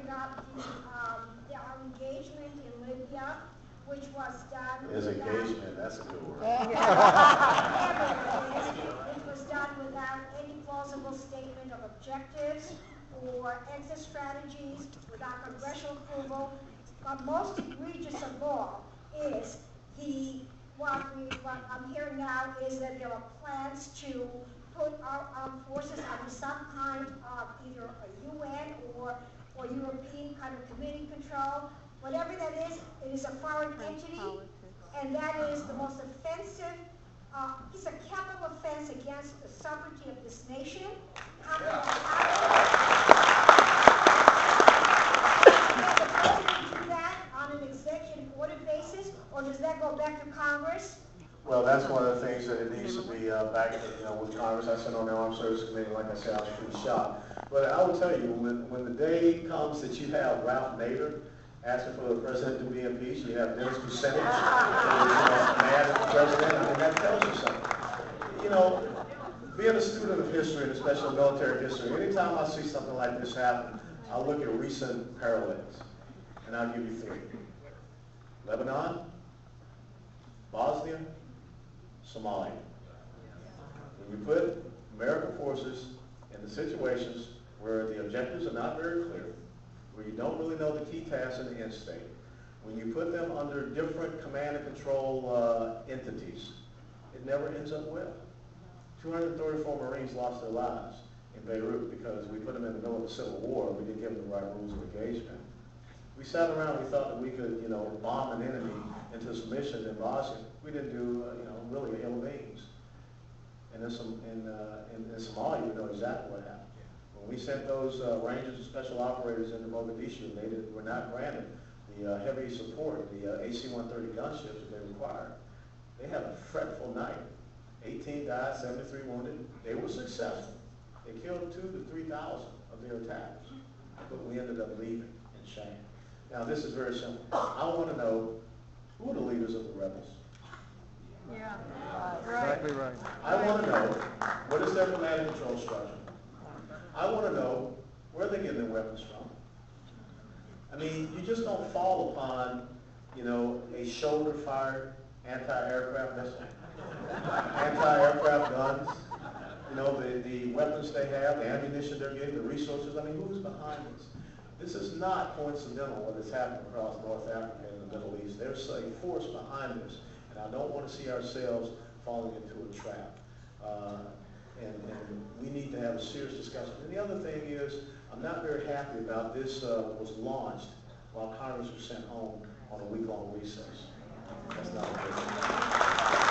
bring up our engagement in Libya, which was done. His engagement, that's a good word. Which was done without any plausible statement of objectives or exit strategies, without congressional approval. But most egregious of all is what I'm hearing now is that there are plans to put our armed forces under some kind of either a UN or European kind of committee control. Whatever that is, it is a foreign entity, and that is the most offensive. It's a capital offense against the sovereignty of this nation. How can the president do that on an executive order basis, or does that go back to Congress? Well, that's one of the things that it needs to be back with Congress. I sit on the Armed Services Committee. Like I said, I was pretty shocked. But I will tell you, when the day comes that you have Ralph Nader asking for the president to be impeached, you have Dennis Kucinich mad at the president. I mean, that tells you something. You know, being a student of history, and especially military history, anytime I see something like this happen, I look at recent parallels, and I'll give you three. Lebanon, Bosnia, Somalia. When you put American forces in the situations where the objectives are not very clear, where you don't really know the key tasks in the end state, when you put them under different command and control entities, it never ends up well. 234 Marines lost their lives in Beirut because we put them in the middle of a civil war. We didn't give them the right rules of engagement. We sat around, we thought that we could, bomb an enemy into submission in Bosnia. We didn't do, really ill things. And in Somalia, we know exactly what happened. When we sent those Rangers and Special Operators into Mogadishu, they were not granted the heavy support, the AC-130 gunships that they required. They had a fretful night. 18 died, 73 wounded. They were successful. They killed 2,000 to 3,000 of their attackers. But we ended up leaving in shame. Now, this is very simple. I want to know who are the leaders of the rebels. Yeah, Exactly right. I want to know what is their command and control structure. I want to know where they're getting their weapons from. I mean, you just don't fall upon, a shoulder-fired anti-aircraft missile, anti-aircraft guns, the weapons they have, the ammunition they're getting, the resources. I mean, who's behind this? This is not coincidental what has happened across North Africa and the Middle East. There's a force behind this, and I don't want to see ourselves falling into a trap. And we need to have a serious discussion. And the other thing is, I'm not very happy about this was launched while Congress was sent home on a week-long recess.